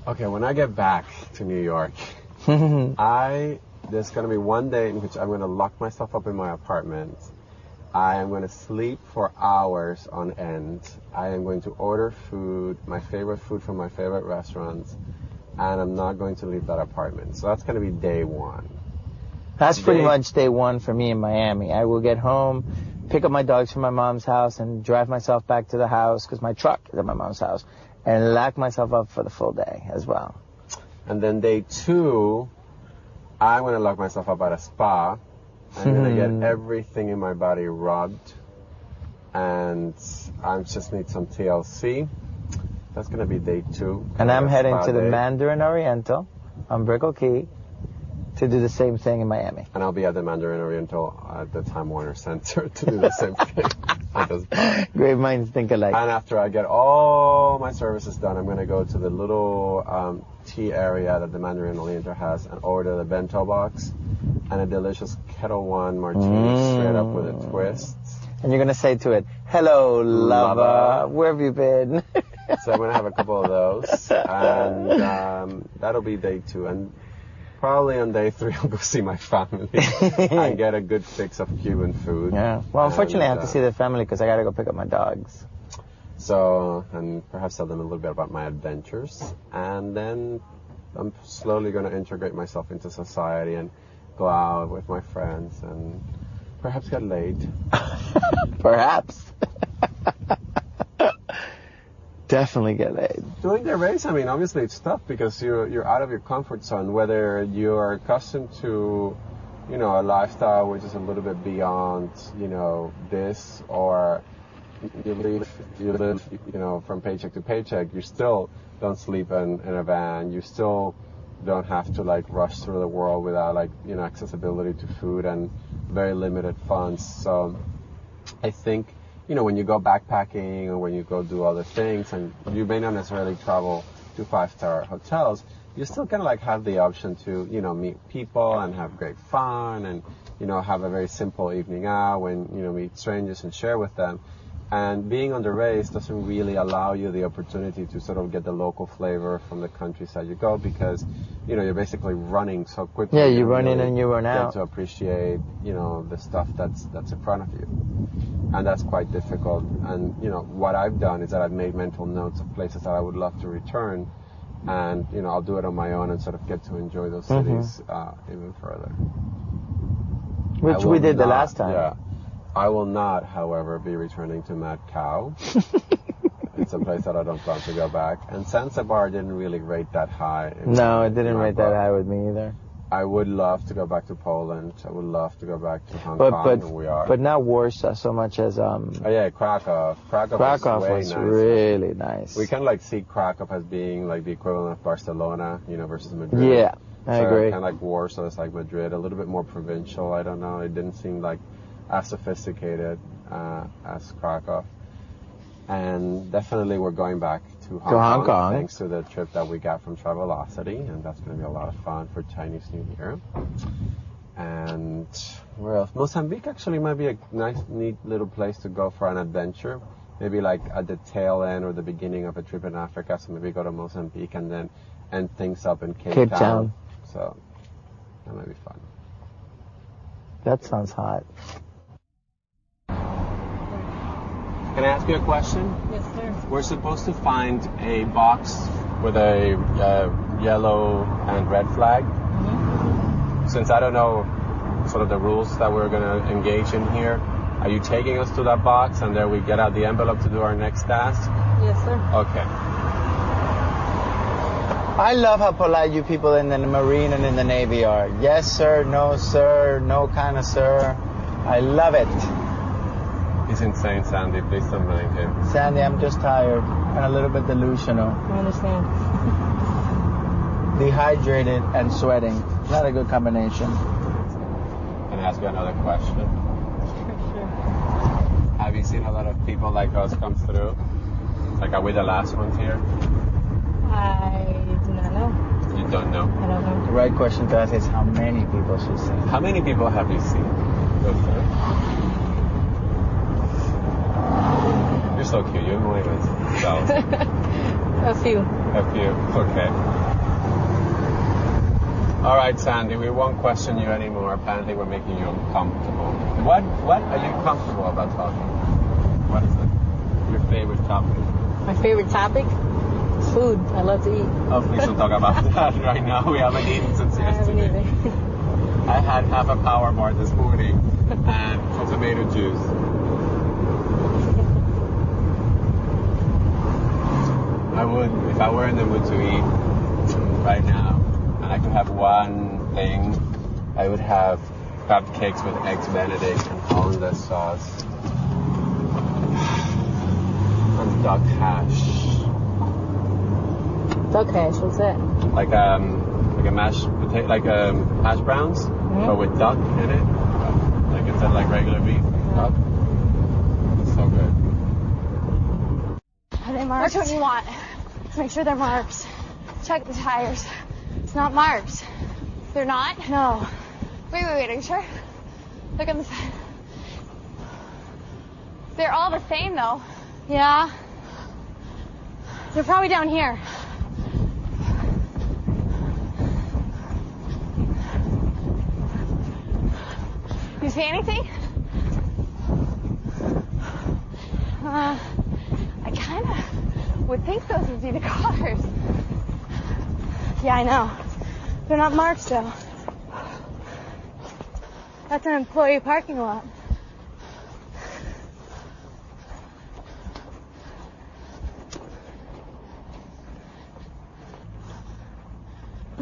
Okay, when I get back to New York, there's going to be one day in which I'm going to lock myself up in my apartment. I am going to sleep for hours on end. I am going to order food, my favorite food from my favorite restaurants, and I'm not going to leave that apartment. So that's going to be day one. That's pretty much day one for me in Miami. I will get home, pick up my dogs from my mom's house, and drive myself back to the house, because my truck is at my mom's house, and lock myself up for the full day as well. And then day two, I'm going to lock myself up at a spa. I'm going to get everything in my body rubbed, and I just need some TLC. That's going to be day two. And I'm heading to the Mandarin Oriental on Brickell Key to do the same thing in Miami. And I'll be at the Mandarin Oriental at the Time Warner Center to do the same thing. Great minds think alike. And after I get all my services done, I'm going to go to the little tea area that the Mandarin Oriental has and order the bento box and a delicious Kettle One martini straight up with a twist. And you're going to say to it, "Hello, lover. Where have you been?" So I'm going to have a couple of those. And that'll be day two. And probably on day three, I'll go see my family and get a good fix of Cuban food. Yeah. Well, unfortunately, I have to see the family because I got to go pick up my dogs. So, and perhaps tell them a little bit about my adventures. And then I'm slowly going to integrate myself into society and go out with my friends and perhaps get laid. Perhaps. Definitely get laid. Doing the race, I mean, obviously it's tough because you're out of your comfort zone, whether you're accustomed to, you know, a lifestyle which is a little bit beyond, you know, this, or you live, you know, from paycheck to paycheck. You still don't sleep in a van. You still don't have to, like, rush through the world without, like, you know, accessibility to food and very limited funds. So I think, you know, when you go backpacking or when you go do other things, and you may not necessarily travel to 5-star hotels, you still kind of like have the option to, you know, meet people and have great fun and, you know, have a very simple evening out and, you know, meet strangers and share with them. And being on the race doesn't really allow you the opportunity to sort of get the local flavor from the countryside you go, because, you know, you're basically running so quickly. Yeah, you run in and you run out. To appreciate, you know, the stuff that's in front of you. And that's quite difficult. And, you know, what I've done is that I've made mental notes of places that I would love to return. And, you know, I'll do it on my own and sort of get to enjoy those cities even further. Which we did the last time. Yeah. I will not, however, be returning to Mad Cow. It's a place that I don't plan to go back. And Zanzibar didn't really rate that high. No, it didn't rate that high with me either. I would love to go back to Poland. I would love to go back to Hong Kong, and we are. But not Warsaw so much as... Oh yeah, Krakow. Krakow was nice. really nice. We kind of like see Krakow as being like the equivalent of Barcelona, you know, versus Madrid. Yeah, I agree. Kind of like Warsaw is like Madrid, a little bit more provincial. I don't know. It didn't seem like as sophisticated as Krakow. And definitely we're going back to Hong Kong thanks to the trip that we got from Travelocity, and that's going to be a lot of fun for Chinese New Year. And where else? Mozambique actually might be a nice, neat little place to go for an adventure. Maybe like at the tail end or the beginning of a trip in Africa, so maybe go to Mozambique and then end things up in Cape Town. So that might be fun. That sounds hot. Can I ask you a question? Yes, sir. We're supposed to find a box with a yellow and red flag. Mm-hmm. Since I don't know sort of the rules that we're going to engage in here, are you taking us to that box and then we get out the envelope to do our next task? Yes, sir. Okay. I love how polite you people in the Marine and in the Navy are. Yes, sir, no kind of sir. I love it. He's insane, Sandy. Please don't mind him. Sandy, I'm just tired and a little bit delusional. I understand. Dehydrated and sweating. Not a good combination. Can I ask you another question? Sure. Have you seen a lot of people like us come through? Like, are we the last ones here? I do not know. You don't know? I don't know. The right question to ask is how many people she's seen. How many people have you seen go through? You're so cute. You're moving with yourself. A few. A few. Okay. All right, Sandy, we won't question you anymore. Apparently, we're making you uncomfortable. What are you comfortable about talking? What is it? Your favorite topic? My favorite topic? Food. I love to eat. Oh, please don't talk about that right now. We haven't eaten since I haven't yesterday. either. I had half a power bar this morning and some tomato juice. I would, if I were in the mood to eat right now, and I could have one thing, I would have crab cakes with eggs Benedict and hollandaise sauce. And duck hash. Duck hash, what's that? Like a mashed potato, like hash browns, but with duck in it. Like instead of like regular beef, duck. It's so good. Are they marked? That's what you want. Make sure they're marked. Check the tires. It's not marked. They're not? No. Wait, are you sure? Look on the side. They're all the same though. Yeah. They're probably down here. You see anything? I kind of would think those would be the cars. Yeah, I know. They're not marked though. That's an employee parking lot.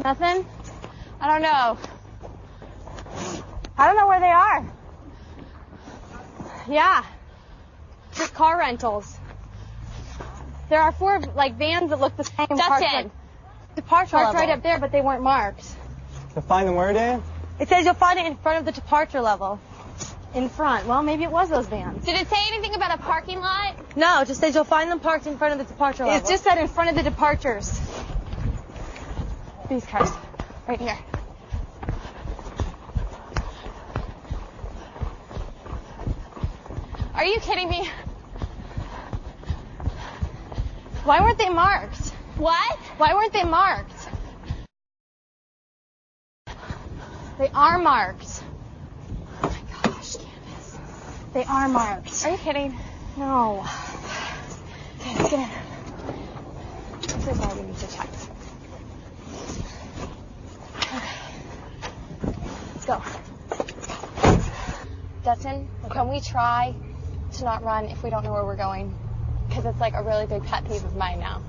Nothing? I don't know. I don't know where they are. Yeah. Just car rentals. There are 4 like vans that look the same. Justin. Departure level. Right up there, but they weren't marked. To find them where, Dan? It says you'll find it in front of the departure level. In front. Well, maybe it was those vans. Did it say anything about a parking lot? No, it just says you'll find them parked in front of the departure level. It just said in front of the departures. These cars. Right here. Are you kidding me? Why weren't they marked? What? Why weren't they marked? They are marked. Oh my gosh, Candace. They are marked. Are you kidding? No. Okay, let's get in. This is why we need to check. Okay. Let's go. Justin, can we try to not run if we don't know where we're going? Because it's like a really big pet peeve of mine now.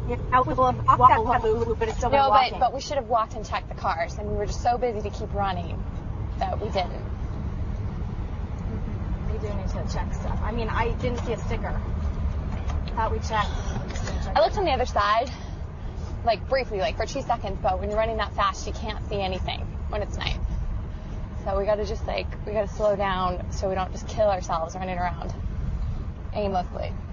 Yeah, we will have walked that loop, but it's still No, walking. but we should have walked and checked the cars, and we were just so busy to keep running that we didn't. We do need to check stuff. I mean, I didn't see a sticker. Thought we checked. I looked on the other side, like briefly, like for 2 seconds, but when you're running that fast, you can't see anything when it's night. So we gotta slow down so we don't just kill ourselves running around aimlessly.